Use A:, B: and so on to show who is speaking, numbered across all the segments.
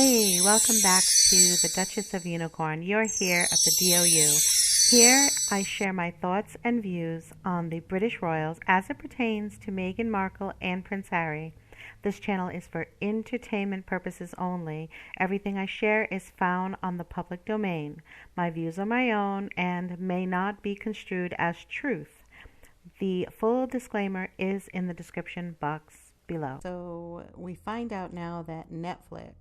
A: Hey, welcome back to the Duchess of Unicorn. You're here at the DOU. Here I share my thoughts and views on the British royals as it pertains to Meghan Markle and Prince Harry. This channel is for entertainment purposes only. Everything I share is found on the public domain. My views are my own and may not be construed as truth. The full disclaimer is in the description box below. So we find out now that NetfIix,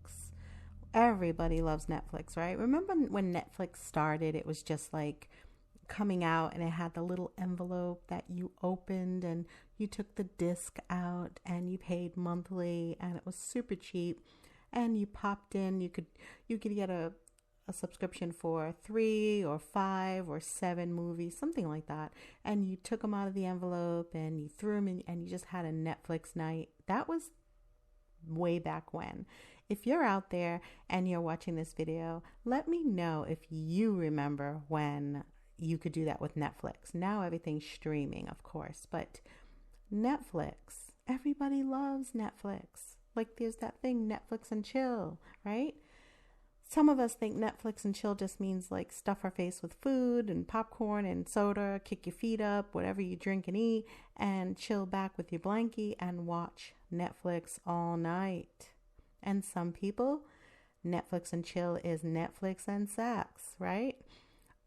A: everybody loves NetfIix, right? Remember when NetfIix started, it was just like coming out and it had the little envelope that you opened and you took the disc out and you paid monthly and it was super cheap, and you popped in, you could get a subscription for 3 or 5 or 7 movies, something like that, and you took them out of the envelope and you threw them in and you just had a Netflix night. That was way back when. If you're out there and you're watching this video, let me know if you remember when you could do that with Netflix. Now everything's streaming, of course, but Netflix, everybody loves Netflix. Like there's that thing, Netflix and chill, right? Some of us think Netflix and chill just means like stuff our face with food and popcorn and soda, kick your feet up, whatever you drink and eat, and chill back with your blankie and watch Netflix all night. And some people, Netflix and chill is Netflix and sex, right?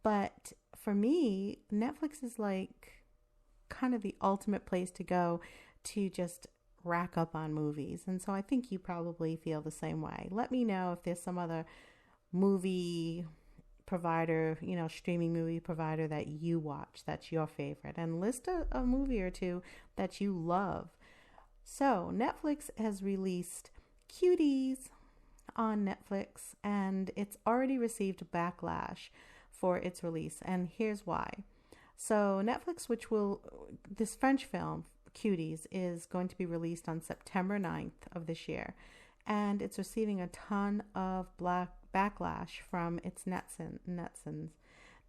A: But for me, Netflix is like kind of the ultimate place to go to just rack up on movies. And so I think you probably feel the same way. Let me know if there's some other movie provider, streaming movie provider that you watch that's your favorite, and list a movie or two that you love. So Netflix has released Cuties on Netflix, and it's already received backlash for its release, and here's why. So Netflix, this French film Cuties is going to be released on September 9th of this year, and it's receiving a ton of backlash from its netizens.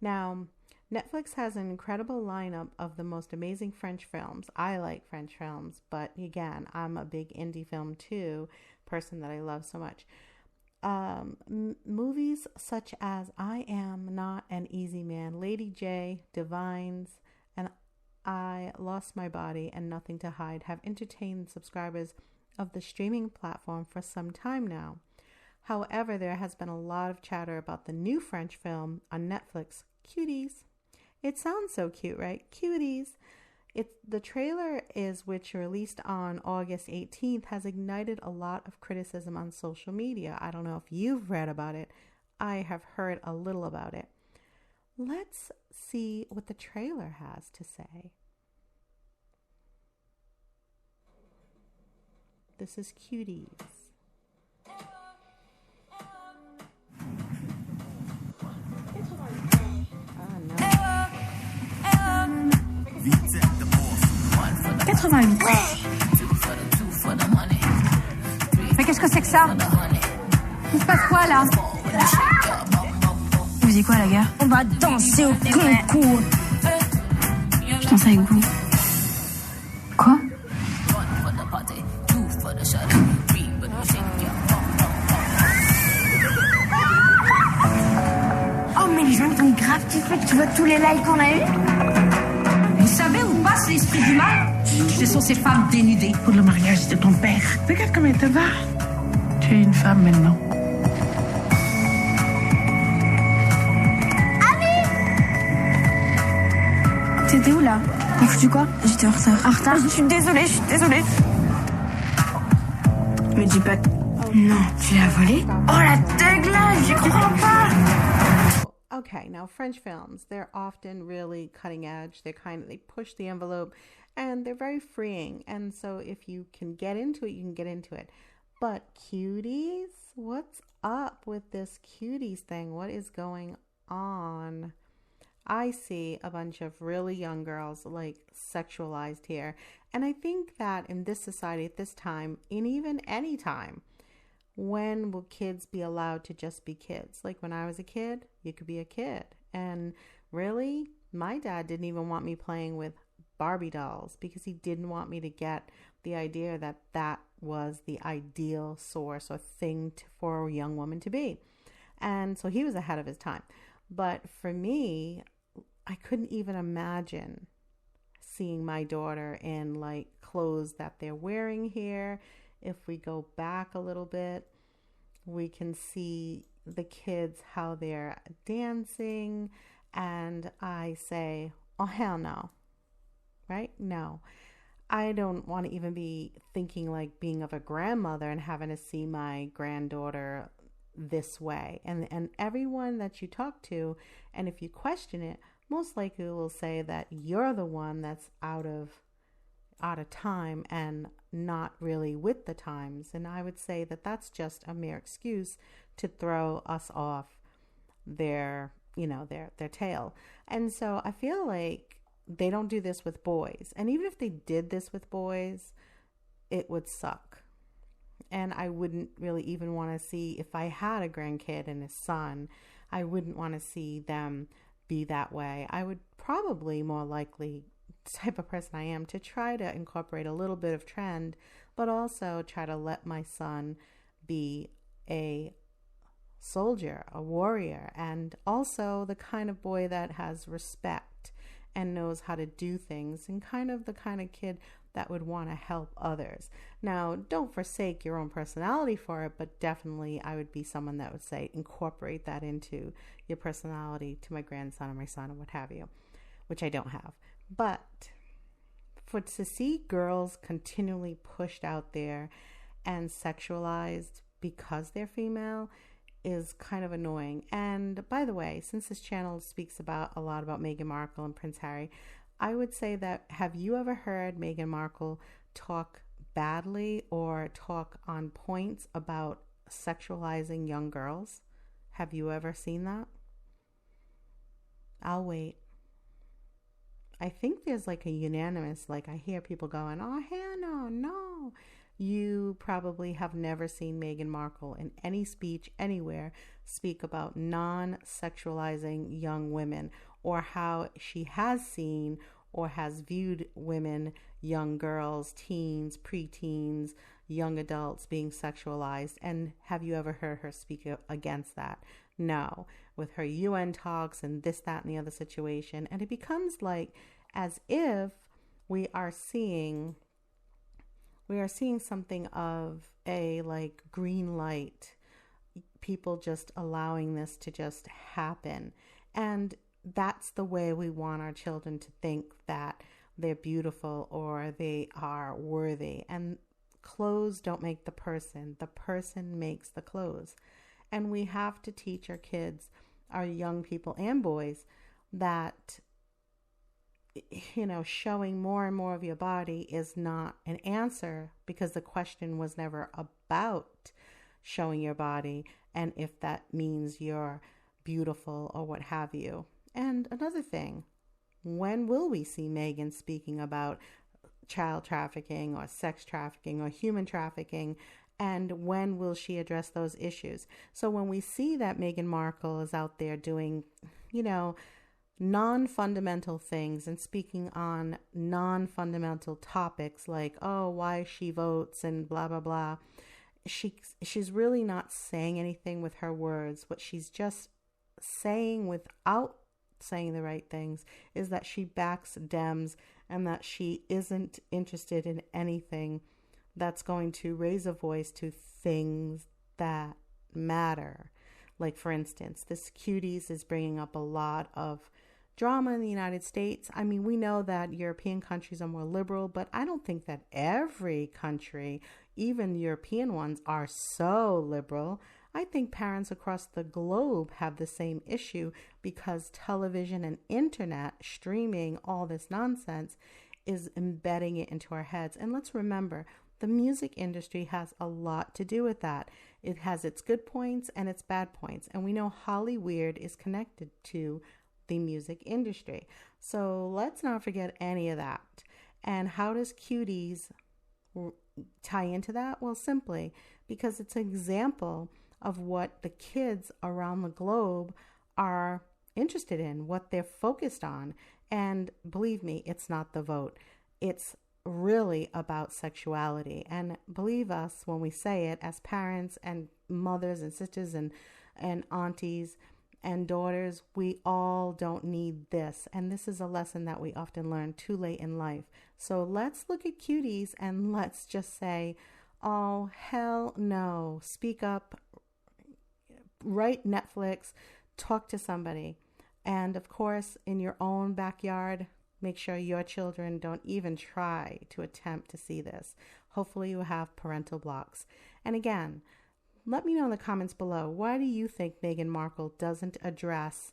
A: Now, Netflix has an incredible lineup of the most amazing French films. I like French films, but again, I'm a big indie film too, person that I love so much. Movies such as I Am Not an Easy Man, Lady J, Divines, and I Lost My Body, and Nothing to Hide have entertained subscribers of the streaming platform for some time now. However, there has been a lot of chatter about the new French film on Netflix, Cuties. It sounds so cute, right? Cuties. The trailer which released on August 18th, has ignited a lot of criticism on social media. I don't know if you've read about it. I have heard a little about it. Let's see what the trailer has to say. This is Cuties. Oh no.
B: 88. Mais qu'est-ce que c'est que ça? Il se passe quoi là? Vous dites quoi la gare? On va danser au concours. Je danse avec vous. Quoi? Oh mais les gens ils vont grave kiffer. Tu vois tous les likes qu'on a eu?
C: Vous savez où passe l'esprit du mal? Ce sont ces femmes dénudées.
D: Pour le mariage de ton père. Regarde comment elle te va. Tu es une femme maintenant.
B: T'étais où là? T'as foutu quoi?
E: J'étais en retard.
B: En retard? Je suis désolée.
E: Me dis pas... Non, tu l'as volé? Oh la dégueulasse, j'y comprends pas!
A: Okay, now French films, they're often really cutting edge. They push the envelope and they're very freeing. And so if you can get into it, you can get into it. But Cuties? What's up with this Cuties thing? What is going on? I see a bunch of really young girls like sexualized here. And I think that in this society at this time, and even any time, when will kids be allowed to just be kids? Like when I was a kid, you could be a kid. And really, my dad didn't even want me playing with Barbie dolls because he didn't want me to get the idea that that was the ideal source or thing for a young woman to be. And so he was ahead of his time. But for me, I couldn't even imagine seeing my daughter in like clothes that they're wearing here. If we go back a little bit, we can see the kids, how they're dancing. And I say, oh, hell no. Right? No. I don't want to even be thinking like being of a grandmother and having to see my granddaughter this way. And everyone that you talk to, and if you question it, most likely will say that you're the one that's out of time and not really with the times. And I would say that that's just a mere excuse to throw us off their tail. And so I feel like they don't do this with boys. And even if they did this with boys, it would suck. And I wouldn't really even want to see, if I had a grandkid and a son, I wouldn't want to see them be that way. I would probably more likely, the type of person I am, to try to incorporate a little bit of trend, but also try to let my son be a soldier, a warrior, and also the kind of boy that has respect and knows how to do things, and kind of the kind of kid that would want to help others. Now, don't forsake your own personality for it, but definitely I would be someone that would say incorporate that into your personality to my grandson or my son or what have you, which I don't have. But to see girls continually pushed out there and sexualized because they're female is kind of annoying. And by the way, since this channel speaks a lot about Meghan Markle and Prince Harry, I would say that, have you ever heard Meghan Markle talk badly or talk on points about sexualizing young girls? Have you ever seen that? I'll wait. I think there's like a unanimous, like I hear people going, oh, Hannah, no. You probably have never seen Meghan Markle in any speech anywhere speak about non-sexualizing young women, or how she has seen or has viewed women, young girls, teens, preteens, young adults being sexualized. And have you ever heard her speak against that? No. With her UN talks and this, that, and the other situation. And it becomes like as if we are seeing something of a like green light, people just allowing this to just happen. And that's the way we want our children to think, that they're beautiful or they are worthy. And clothes don't make the person makes the clothes. And we have to teach our kids, our young people and boys, that showing more and more of your body is not an answer, because the question was never about showing your body and if that means you're beautiful or what have you. And another thing, when will we see Meghan speaking about child trafficking or sex trafficking or human trafficking? And when will she address those issues? So when we see that Meghan Markle is out there doing, non-fundamental things and speaking on non-fundamental topics like, oh, why she votes and blah, blah, blah, she's really not saying anything with her words. What she's just saying without saying the right things is that she backs Dems and that she isn't interested in anything that's going to raise a voice to things that matter. Like, for instance, this Cuties is bringing up a lot of drama in the United States. I mean, we know that European countries are more liberal, but I don't think that every country, even European ones, are so liberal. I think parents across the globe have the same issue, because television and internet streaming all this nonsense is embedding it into our heads. And let's remember, the music industry has a lot to do with that. It has its good points and its bad points. And we know Hollywood is connected to the music industry. So let's not forget any of that. And how does Cuties tie into that? Well, simply because it's an example of what the kids around the globe are interested in, what they're focused on. And believe me, it's not the vote. It's really about sexuality. And believe us when we say it, as parents and mothers and sisters and aunties and daughters, we all don't need this. And this is a lesson that we often learn too late in life. So let's look at Cuties and let's just say, oh, hell no. Speak up, write NetfIix, talk to somebody. And of course, in your own backyard, make sure your children don't even try to attempt to see this. Hopefully you have parental blocks. And again, let me know in the comments below, why do you think Meghan Markle doesn't address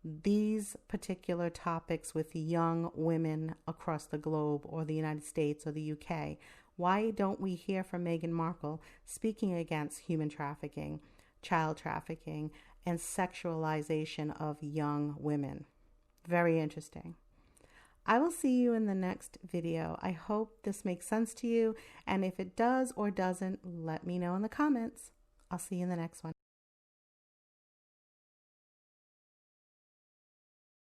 A: these particular topics with young women across the globe or the United States or the UK? Why don't we hear from Meghan Markle speaking against human trafficking, child trafficking, and sexualization of young women? Very interesting. I will see you in the next video. I hope this makes sense to you, and if it does or doesn't, let me know in the comments. I'll see you in the next one.